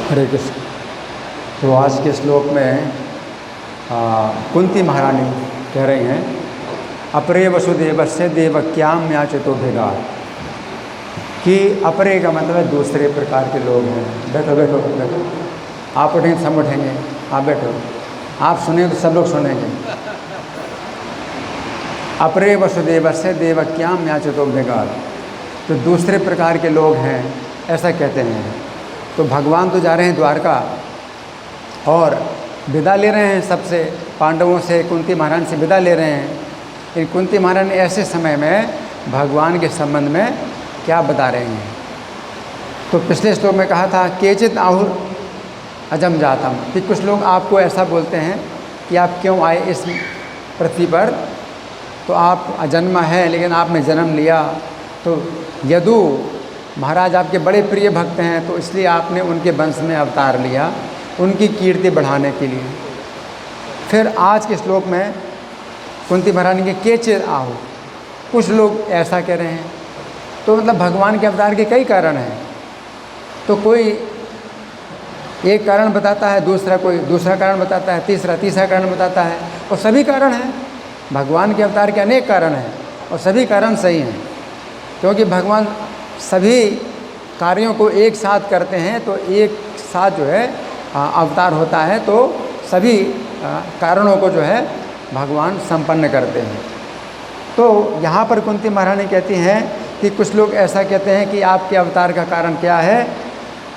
हरे कृष्ण। तो आज के श्लोक में कुंती महारानी कह रही हैं, अपरे वसुदेवस्य देवक्याम याचतो भेगार, कि अपरे का मतलब है दूसरे प्रकार के लोग हैं। बैठो बैठो बैठो, आप उठेंगे सब उठेंगे, आप बैठो, आप सुने तो सब लोग सुनेंगे। अपरे वसुदेवस्य देवक्याम याचतो भेगार, तो दूसरे प्रकार के लोग हैं ऐसा कहते हैं। तो भगवान तो जा रहे हैं द्वारका और विदा ले रहे हैं सबसे, पांडवों से, कुंती महारानी से विदा ले रहे हैं। लेकिन कुंती महारानी ऐसे समय में भगवान के संबंध में क्या बता रहे हैं। तो पिछले श्लोक में कहा था केचित आहुर अजम जातम, कि कुछ लोग आपको ऐसा बोलते हैं कि आप क्यों आए इस पृथ्वी पर, तो आप अजन्मा है लेकिन आपने जन्म लिया। तो यदु महाराज आपके बड़े प्रिय भक्त हैं, तो इसलिए आपने उनके वंश में अवतार लिया, उनकी कीर्ति बढ़ाने के लिए। फिर आज के श्लोक में कुंती महारानी के केचित आहु, कुछ लोग ऐसा कह रहे हैं। तो मतलब भगवान के अवतार के कई कारण हैं। तो कोई एक कारण बताता है, दूसरा कोई दूसरा कारण बताता है, तीसरा कारण बताता है, और सभी कारण हैं। भगवान के अवतार के अनेक कारण हैं और सभी कारण सही हैं, क्योंकि भगवान सभी कार्यों को एक साथ करते हैं। तो एक साथ जो है अवतार होता है, तो सभी कारणों को जो है भगवान संपन्न करते हैं। तो यहाँ पर कुंती महारानी कहती हैं कि कुछ लोग ऐसा कहते हैं कि आपके अवतार का कारण क्या है,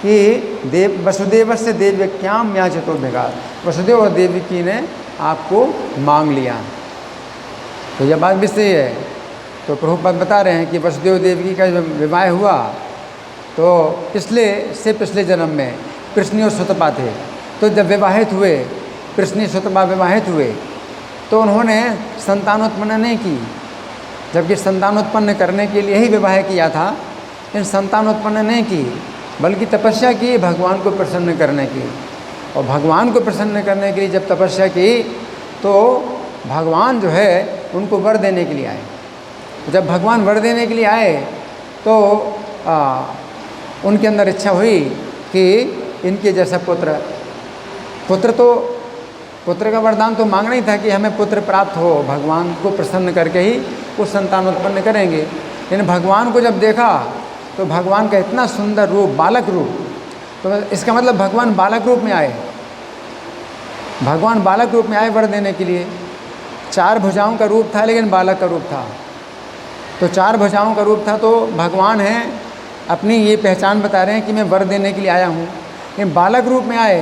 कि वसुदेव से देवक्याम याचतो भेगार, वसुदेव और देवकी ने आपको मांग लिया। तो यह बात भी सही है। तो प्रभुपाद बता रहे हैं कि वसुदेव देवकी का जब विवाह हुआ, तो पिछले जन्म में कृष्ण और सुतपा थे। तो जब विवाहित हुए, कृष्ण सुतपा विवाहित हुए, तो उन्होंने संतान उत्पन्न नहीं की, जबकि संतान उत्पन्न करने के लिए ही विवाह किया था। इन संतान उत्पन्न नहीं की, बल्कि तपस्या की भगवान को प्रसन्न करने की। और भगवान को प्रसन्न करने के लिए जब तपस्या की, तो भगवान जो है उनको वर देने के लिए आए। जब भगवान वर देने के लिए आए, तो उनके अंदर इच्छा हुई कि इनके जैसा पुत्र का वरदान तो मांगना ही था कि हमें पुत्र प्राप्त हो, भगवान को प्रसन्न करके ही वो संतान उत्पन्न करेंगे। लेकिन भगवान को जब देखा, तो भगवान का इतना सुंदर रूप, बालक रूप, तो इसका मतलब भगवान बालक रूप में आए। भगवान बालक रूप में आए वर देने के लिए। 4 भुजाओं का रूप था, लेकिन बालक का रूप था। तो 4 भुजाओं का रूप था, तो भगवान हैं अपनी ये पहचान बता रहे हैं कि मैं वर देने के लिए आया हूँ। लेकिन बालक रूप में आए,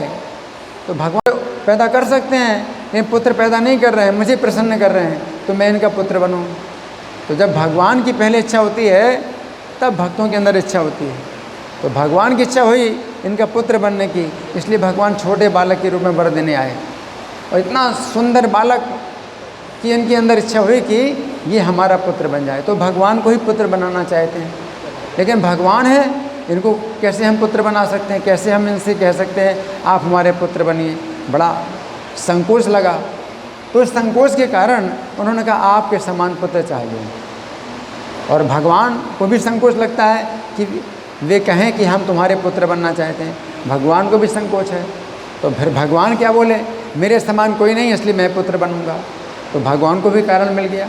तो भगवान पैदा कर सकते हैं, लेकिन पुत्र पैदा नहीं कर रहे हैं, मुझे प्रसन्न कर रहे हैं, तो मैं इनका पुत्र बनूँ। तो जब भगवान की पहले इच्छा होती है, तब भक्तों के अंदर इच्छा होती है। तो भगवान की इच्छा हुई इनका पुत्र बनने की, इसलिए भगवान छोटे बालक के रूप में वर देने आए। और इतना सुंदर बालक कि इनके अंदर इच्छा हुई कि ये हमारा पुत्र बन जाए। तो भगवान को ही पुत्र बनाना चाहते हैं, लेकिन भगवान है, इनको कैसे हम पुत्र बना सकते हैं, कैसे हम इनसे कह सकते हैं आप हमारे पुत्र बनिए। बड़ा संकोच लगा। तो इस संकोच के कारण उन्होंने कहा आपके समान पुत्र चाहिए। और भगवान को भी संकोच लगता है कि वे कहें कि हम तुम्हारे पुत्र बनना चाहते हैं, भगवान को भी संकोच है। तो फिर भगवान क्या बोले, मेरे समान कोई नहीं, इसलिए मैं पुत्र बनूंगा। तो भगवान को भी कारण मिल गया।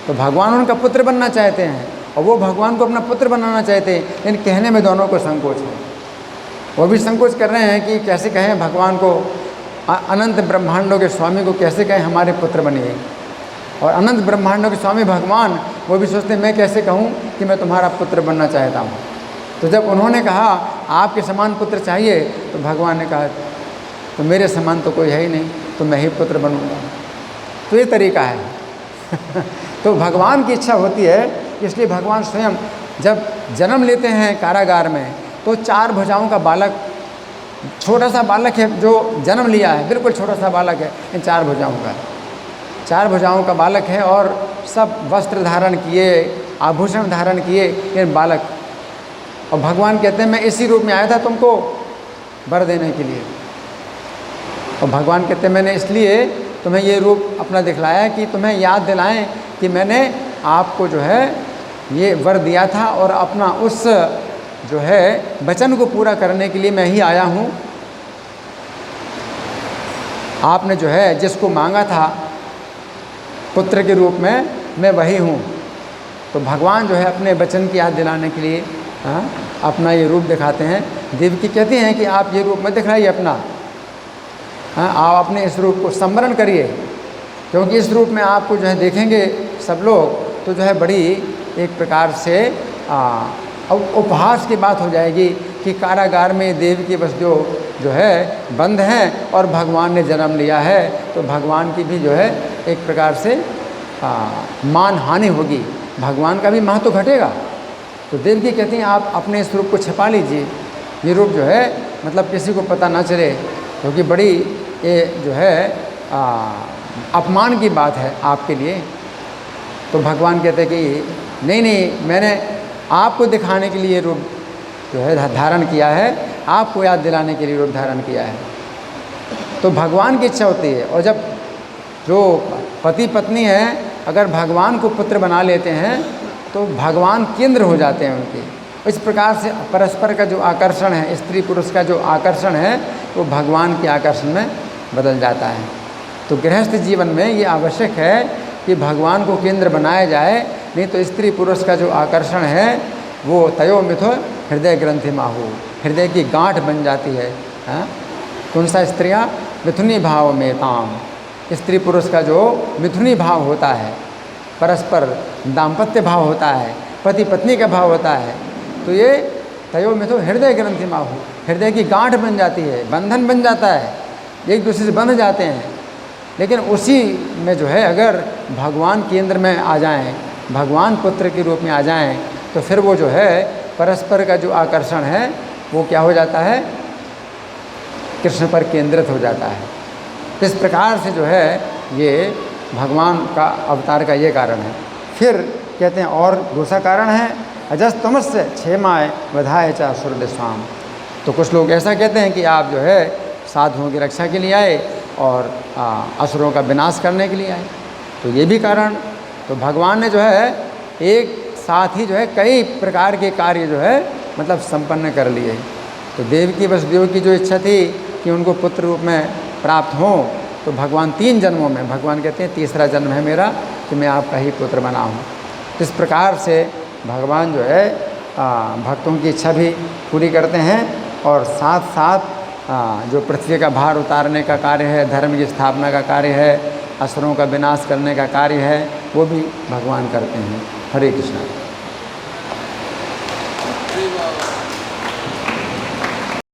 तो भगवान उनका पुत्र बनना चाहते हैं, और वो भगवान को अपना पुत्र बनाना चाहते हैं, लेकिन कहने में दोनों को संकोच है। वो भी संकोच कर रहे हैं कि कैसे कहें भगवान को, अनंत ब्रह्मांडों के स्वामी को कैसे कहें हमारे पुत्र बनिए। और अनंत ब्रह्मांडों के स्वामी भगवान, वो भी सोचते हैं मैं कैसे कहूँ कि मैं तुम्हारा पुत्र बनना चाहता हूँ। तो जब उन्होंने कहा आपके समान पुत्र चाहिए, तो भगवान ने कहा तो मेरे समान तो कोई है ही नहीं, तो मैं ही पुत्र बनूँगा। तो ये तरीका है। तो भगवान की इच्छा होती है, इसलिए भगवान स्वयं जब जन्म लेते हैं कारागार में, तो 4 भुजाओं का बालक, छोटा सा बालक है जो जन्म लिया है, बिल्कुल छोटा सा बालक है, इन 4 भुजाओं का बालक है। और सब वस्त्र धारण किए, आभूषण धारण किए, ये बालक। और भगवान कहते हैं मैं इसी रूप में आया था तुमको वर देने के लिए। और भगवान कहते हैं मैंने इसलिए तुम्हें ये रूप अपना दिखलाया है कि तुम्हें याद दिलाएं कि मैंने आपको जो है ये वर दिया था, और अपना उस जो है वचन को पूरा करने के लिए मैं ही आया हूँ। आपने जो है जिसको मांगा था पुत्र के रूप में, मैं वही हूँ। तो भगवान जो है अपने वचन की याद दिलाने के लिए अपना ये रूप दिखाते हैं। देवकी कहती हैं कि आप ये रूप मत दिखाइए अपना, आप अपने इस रूप को स्मरण करिए, क्योंकि इस रूप में आपको जो है देखेंगे सब लोग तो जो है बड़ी एक प्रकार से उपहास की बात हो जाएगी कि कारागार में देवकी वसुदेव जो है बंद हैं और भगवान ने जन्म लिया है, तो भगवान की भी जो है एक प्रकार से मान हानि होगी, भगवान का भी महत्व घटेगा। तो देवकी कहती हैं आप अपने इस रूप को छिपा लीजिए, ये रूप जो है मतलब किसी को पता ना चले, क्योंकि बड़ी ये जो है अपमान की बात है आपके लिए। तो भगवान कहते हैं कि नहीं, मैंने आपको दिखाने के लिए रूप जो है धारण किया है, आपको याद दिलाने के लिए रूप धारण किया है। तो भगवान की इच्छा होती है, और जब जो पति पत्नी है अगर भगवान को पुत्र बना लेते हैं तो भगवान केंद्र हो जाते हैं उनके। इस प्रकार से परस्पर का जो आकर्षण है, स्त्री पुरुष का जो आकर्षण है, वो भगवान के आकर्षण में बदल जाता है। तो गृहस्थ जीवन में ये आवश्यक है कि भगवान को केंद्र बनाया जाए, नहीं तो स्त्री पुरुष का जो आकर्षण है वो तयो मिथो हृदय ग्रंथि माहू, हृदय की गांठ बन जाती है। कौन सा स्त्रियाँ मिथुनी भाव में ताम, स्त्री पुरुष का जो मिथुनी भाव होता है, परस्पर दाम्पत्य भाव होता है, पति पत्नी का भाव होता है, तो ये तयो मिथो हृदय ग्रंथि माहू, हृदय की गांठ बन जाती है, बंधन बन जाता है, एक दूसरे से बंध जाते हैं। लेकिन उसी में जो है अगर भगवान केंद्र में आ जाएं, भगवान पुत्र के रूप में आ जाएं, तो फिर वो जो है परस्पर का जो आकर्षण है वो क्या हो जाता है, कृष्ण पर केंद्रित हो जाता है। इस प्रकार से जो है ये भगवान का अवतार का ये कारण है। फिर कहते हैं और दूसरा कारण है अजस तमस्य क्षेमाय वधाय च असुर स्वाम। तो कुछ लोग ऐसा कहते हैं कि आप जो है साधुओं की रक्षा के लिए आए और असुरों का विनाश करने के लिए आए। तो ये भी कारण, तो भगवान ने जो है एक साथ ही जो है कई प्रकार के कार्य जो है मतलब संपन्न कर लिए। तो देवकी वसुदेव की जो इच्छा थी कि उनको पुत्र रूप में प्राप्त हों, तो भगवान 3 जन्मों में, भगवान कहते हैं तीसरा जन्म है मेरा कि मैं आपका ही पुत्र बना हूँ। इस प्रकार से भगवान जो है भक्तों की इच्छा भी पूरी करते हैं, और साथ साथ जो पृथ्वी का भार उतारने का कार्य है, धर्म की स्थापना का कार्य है, असुरों का विनाश करने का कार्य है, वो भी भगवान करते हैं। हरे कृष्ण।